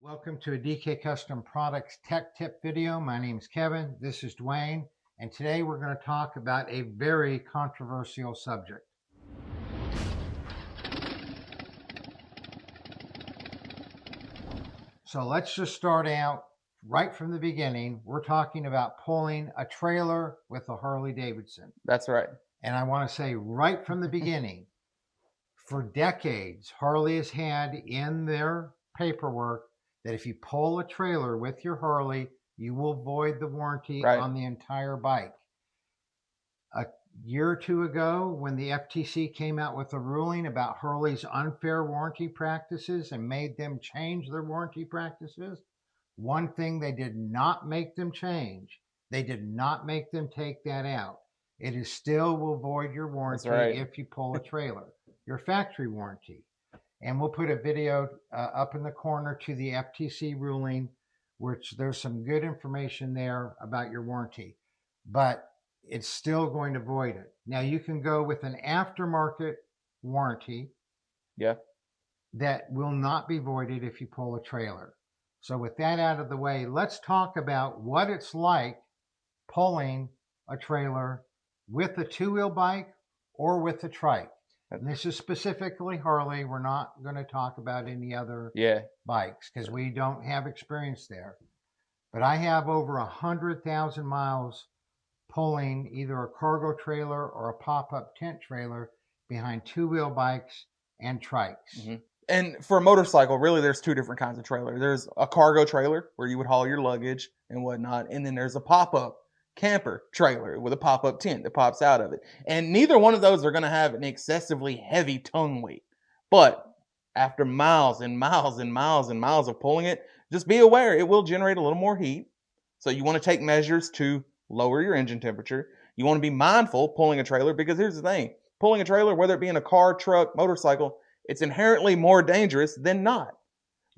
Welcome to a DK Custom Products Tech Tip video. My name is Kevin. This is Dwayne. And today we're going to talk about a very controversial subject. So let's just start out right from the beginning. We're talking about pulling a trailer with a Harley-Davidson. That's right. And I want to say right from the beginning, for decades, Harley has had in their paperwork that if you pull a trailer with your Harley, you will void the warranty on the entire bike. A year or two ago, when the FTC came out with a ruling about Harley's unfair warranty practices and made them change their warranty practices, one thing they did not make them change, they did not make them take that out. It is still will void your warranty if you pull a trailer, your factory warranty. And we'll put a video up in the corner to the FTC ruling, which there's some good information there about your warranty, but it's still going to void it. Now you can go with an aftermarket warranty that will not be voided if you pull a trailer. So with that out of the way, let's talk about what it's like pulling a trailer with a two-wheel bike or with a trike. And this is specifically Harley. We're not going to talk about any other bikes because we don't have experience there. But I have over 100,000 miles pulling either a cargo trailer or a pop-up tent trailer behind two-wheel bikes and trikes. And for a motorcycle, really, there's two different kinds of trailer. There's a cargo trailer where you would haul your luggage and whatnot, and then there's a pop-up camper trailer with a pop-up tent that pops out of it. And neither one of those are going to have an excessively heavy tongue weight. But after miles and miles and miles and miles of pulling it, just be aware it will generate a little more heat. So you want to take measures to lower your engine temperature. You want to be mindful pulling a trailer because here's the thing. Pulling a trailer, whether it be in a car, truck, motorcycle, it's inherently more dangerous than not.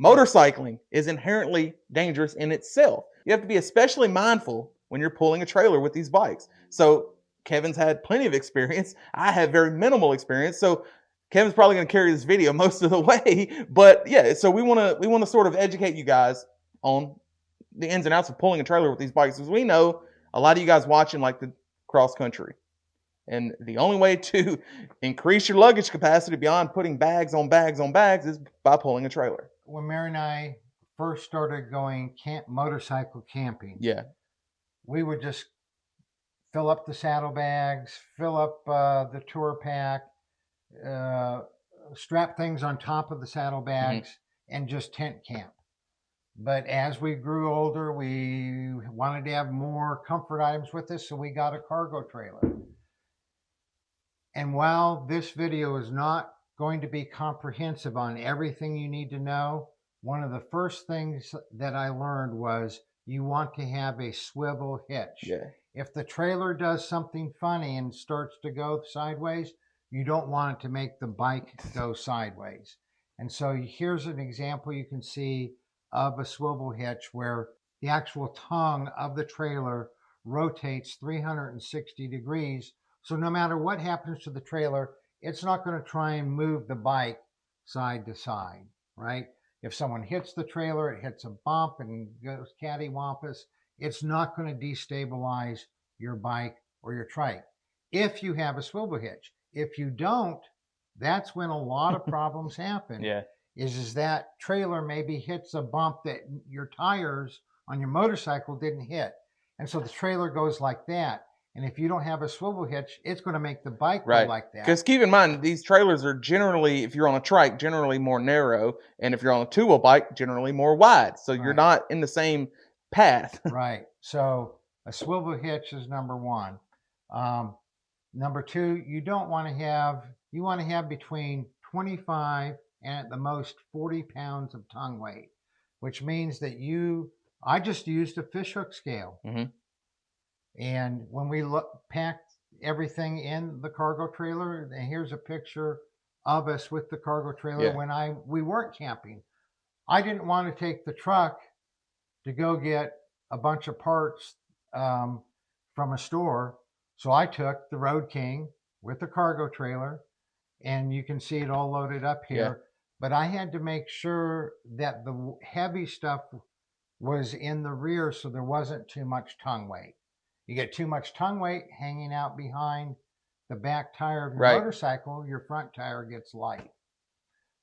Motorcycling is inherently dangerous in itself. You have to be especially mindful when you're pulling a trailer with these bikes. So Kevin's had plenty of experience. I have very minimal experience. So Kevin's probably going to carry this video most of the way. But yeah, so we want to sort of educate you guys on the ins and outs of pulling a trailer with these bikes, because we know a lot of you guys watching like the cross country. And the only way to increase your luggage capacity beyond putting bags on bags on bags is by pulling a trailer. When Mary and I first started going motorcycle camping, we would just fill up the saddlebags, fill up the tour pack, strap things on top of the saddlebags, and just tent camp. But as we grew older, we wanted to have more comfort items with us, so we got a cargo trailer. And while this video is not going to be comprehensive on everything you need to know, one of the first things that I learned was you want to have a swivel hitch. If the trailer does something funny and starts to go sideways, you don't want it to make the bike go sideways. And so here's an example you can see of a swivel hitch where the actual tongue of the trailer rotates 360 degrees. So no matter what happens to the trailer, it's not going to try and move the bike side to side, right? If someone hits the trailer, it hits a bump and goes cattywampus, it's not going to destabilize your bike or your trike if you have a swivel hitch. If you don't, that's when a lot of problems happen. Is that trailer maybe hits a bump that your tires on your motorcycle didn't hit. And so the trailer goes like that. And if you don't have a swivel hitch, it's going to make the bike go like that. Because keep in mind, these trailers are generally, if you're on a trike, generally more narrow. And if you're on a two-wheel bike, generally more wide. So you're not in the same path. So a swivel hitch is number one. Number two, you want to have between 25 and at the most 40 pounds of tongue weight, which means that I just used a fishhook scale. And when we packed everything in the cargo trailer, and here's a picture of us with the cargo trailer when we weren't camping. I didn't want to take the truck to go get a bunch of parts from a store. So I took the Road King with the cargo trailer, and you can see it all loaded up here. but I had to make sure that the heavy stuff was in the rear so there wasn't too much tongue weight. You get too much tongue weight hanging out behind the back tire of your Right. motorcycle, your front tire gets light.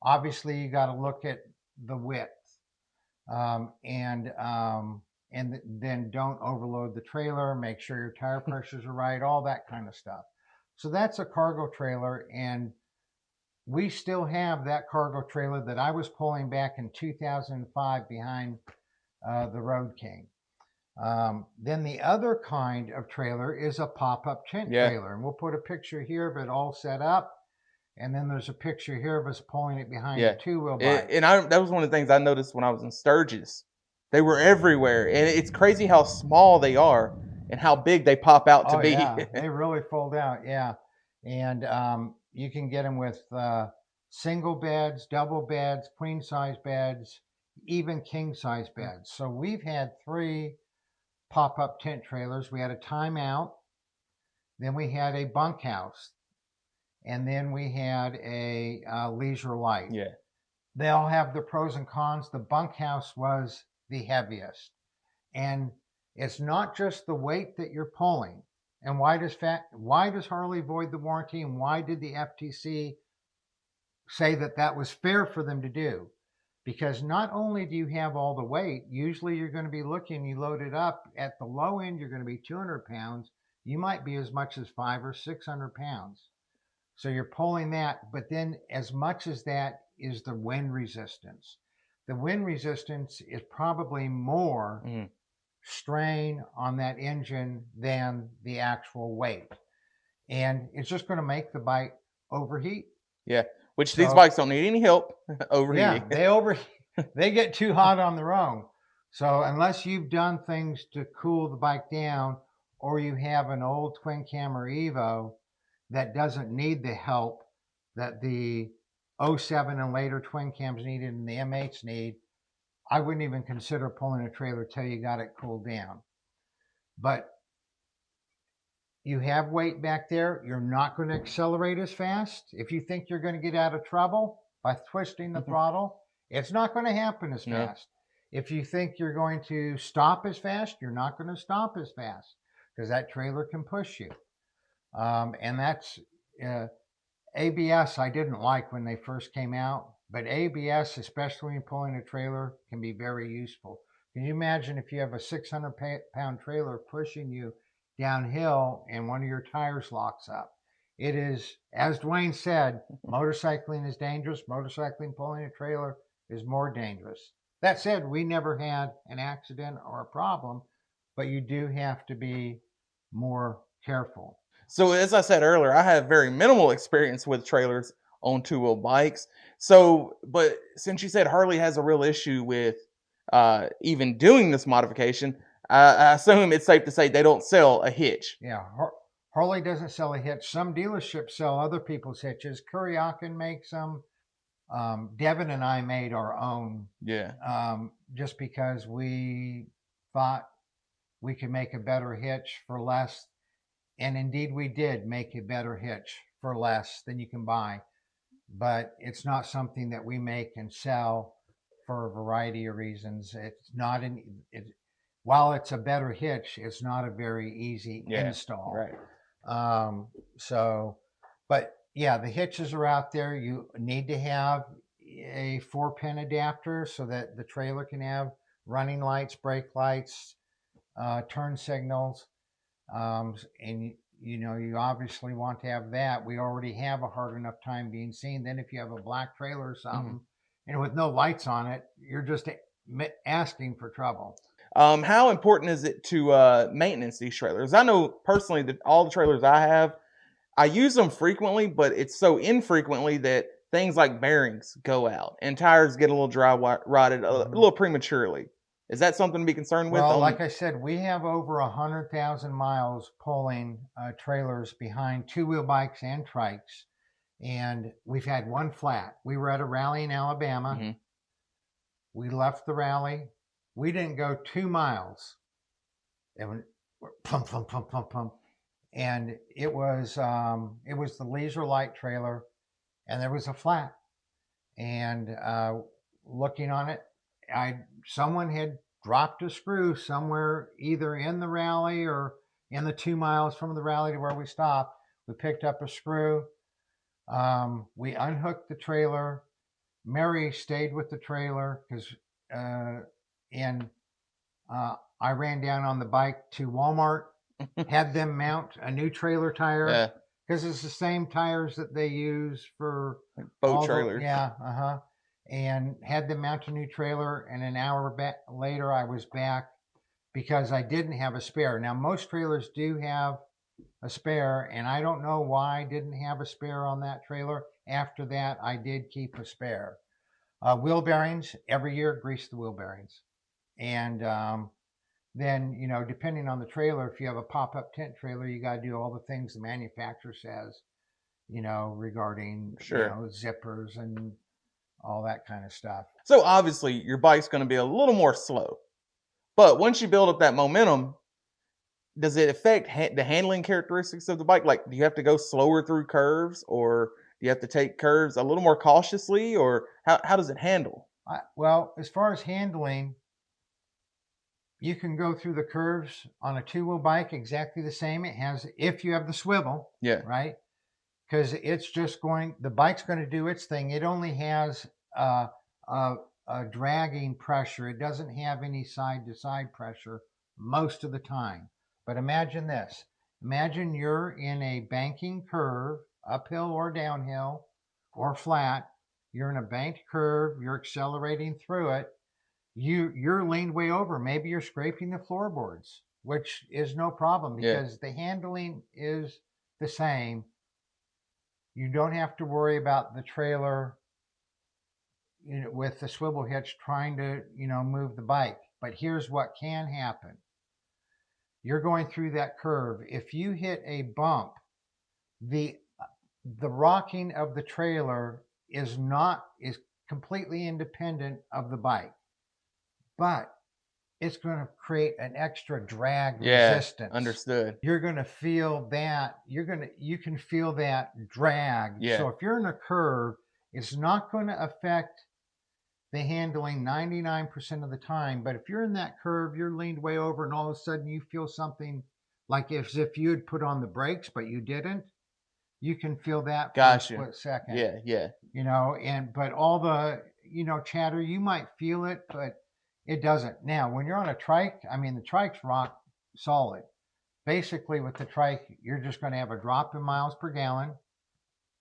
Obviously, you got to look at the width, and then don't overload the trailer. Make sure your tire pressures are right, all that kind of stuff. So that's a cargo trailer, and we still have that cargo trailer that I was pulling back in 2005 behind the Road King. Then the other kind of trailer is a pop-up tent trailer, and we'll put a picture here of it all set up. And then there's a picture here of us pulling it behind a two-wheel bike. And that was one of the things I noticed when I was in Sturgis. They were everywhere, and it's crazy how small they are and how big they pop out to be. Yeah, they really fold out, yeah. And you can get them with single beds, double beds, queen size beds, even king size beds. So we've had 3 pop-up tent trailers. We had a timeout, then we had a bunkhouse, and then we had a leisure light. Yeah. They all have the pros and cons. The bunkhouse was the heaviest. And it's not just the weight that you're pulling. And why does Harley void the warranty, and why did the FTC say that that was fair for them to do? Because not only do you have all the weight, usually you're going to be looking, you load it up at the low end, you're going to be 200 pounds. You might be as much as 500 or 600 pounds. So you're pulling that, but then as much as that is the wind resistance. The wind resistance is probably more strain on that engine than the actual weight. And it's just going to make the bike overheat. Yeah, which these bikes don't need any help overheating. Yeah, they get too hot on their own. So unless you've done things to cool the bike down, or you have an old twin cam or Evo that doesn't need the help that the 07 and later twin cams needed and the M8s need, I wouldn't even consider pulling a trailer till you got it cooled down. But you have weight back there. You're not going to accelerate as fast. If you think you're going to get out of trouble by twisting the throttle, it's not going to happen as fast. If you think you're going to stop as fast, you're not going to stop as fast because that trailer can push you. And that's ABS I didn't like when they first came out, but ABS, especially when you're pulling a trailer, can be very useful. Can you imagine if you have a 600-pound trailer pushing you downhill and one of your tires locks up? It is, as Dwayne said, motorcycling is dangerous. Motorcycling pulling a trailer is more dangerous. That said, we never had an accident or a problem, but you do have to be more careful. So as I said earlier, I have very minimal experience with trailers on two-wheel bikes. So, but since you said Harley has a real issue with even doing this modification, I assume it's safe to say they don't sell a hitch. Yeah, Harley doesn't sell a hitch. Some dealerships sell other people's hitches. Kuryakin makes them. Devin and I made our own. Yeah. Just because we thought we could make a better hitch for less. And indeed, we did make a better hitch for less than you can buy. But it's not something that we make and sell for a variety of reasons. It's not while it's a better hitch, it's not a very easy install. Right. But yeah, the hitches are out there. You need to have a 4-pin adapter so that the trailer can have running lights, brake lights, turn signals. And you obviously want to have that. We already have a hard enough time being seen. Then if you have a black trailer or something, and with no lights on it, you're just asking for trouble. How important is it to maintenance these trailers? I know personally that all the trailers I have, I use them frequently, but it's so infrequently that things like bearings go out and tires get a little dry rotted a little prematurely. Is that something to be concerned with? Well, like I said, we have over 100,000 miles pulling trailers behind two-wheel bikes and trikes, and we've had one flat. We were at a rally in Alabama. We left the rally. We didn't go 2 miles. It went pump, pump, pump, pump, pump, and it was the leisure light trailer, and there was a flat. and looking on it, someone had dropped a screw somewhere, either in the rally or in the 2 miles from the rally to where we stopped. We picked up a screw. We unhooked the trailer. Mary stayed with the trailer because, and I ran down on the bike to Walmart, had them mount a new trailer tire because it's the same tires that they use for boat trailers. And had them mount a new trailer. And an hour later, I was back because I didn't have a spare. Now, most trailers do have a spare, and I don't know why I didn't have a spare on that trailer. After that, I did keep a spare. Wheel bearings, every year, grease the wheel bearings. And then, you know, depending on the trailer, if you have a pop-up tent trailer, you got to do all the things the manufacturer says, you know, regarding you know, zippers and all that kind of stuff. So obviously your bike's going to be a little more slow, but once you build up that momentum, does it affect the handling characteristics of the bike? Like, do you have to go slower through curves, or do you have to take curves a little more cautiously, or how does it handle? Well, as far as handling, you can go through the curves on a two-wheel bike exactly the same. It has, if you have the swivel, right? Because it's just the bike's going to do its thing. It only has a dragging pressure. It doesn't have any side-to-side pressure most of the time. But imagine this. Imagine you're in a banking curve, uphill or downhill or flat. You're in a banked curve. You're accelerating through it. You're leaned way over. Maybe you're scraping the floorboards, which is no problem because the handling is the same. You don't have to worry about the trailer, you know, with the swivel hitch trying to, you know, move the bike. But here's what can happen. You're going through that curve. If you hit a bump, the rocking of the trailer is completely independent of the bike, but it's going to create an extra drag resistance. Understood. You're going to feel that. You can feel that drag. So if you're in a curve, it's not going to affect the handling 99% of the time. But if you're in that curve, you're leaned way over, and all of a sudden you feel something like as if you had put on the brakes, but you didn't. You can feel that for a split second. You know, but all the, you know, chatter, you might feel it, but it doesn't. Now, when you're on a trike, I mean, the trike's rock solid. Basically, with the trike, you're just going to have a drop in miles per gallon,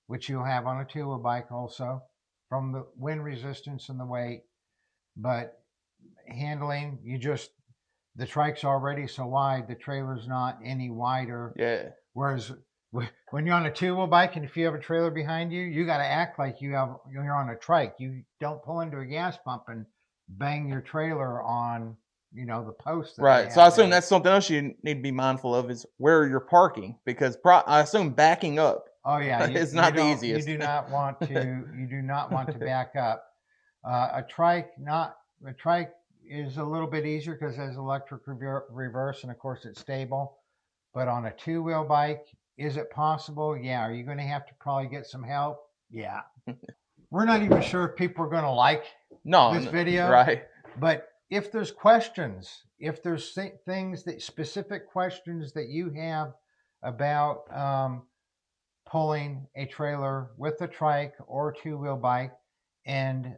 which you'll have on a two-wheel bike also, from the wind resistance and the weight. But handling, the trike's already so wide, the trailer's not any wider. Whereas when you're on a two-wheel bike and if you have a trailer behind you, you got to act like you're on a trike. You don't pull into a gas pump and bang your trailer on, you know, the post. Right. So I assume that's something else you need to be mindful of is where you're parking, because I assume backing up. Oh yeah, it's not the easiest. You do not want to back up. A trike is a little bit easier because it has electric reverse, and of course it's stable. But on a two-wheel bike, is it possible? Yeah. Are you going to have to probably get some help? Yeah. We're not even sure if people are going to like this video. Right. But if there's questions, if there's specific questions that you have about pulling a trailer with a trike or two-wheel bike, and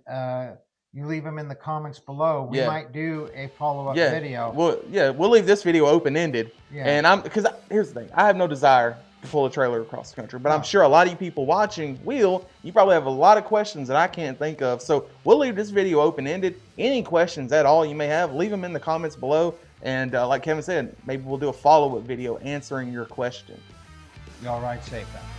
you leave them in the comments below, we might do a follow-up video. We'll leave this video open-ended. And because here's the thing, I have no desire to pull a trailer across the country, but I'm sure a lot of you people watching you probably have a lot of questions that I can't think of. So we'll leave this video open-ended. Any questions at all you may have, leave them in the comments below. And like Kevin said, maybe we'll do a follow-up video answering your question. Y'all ride safe out.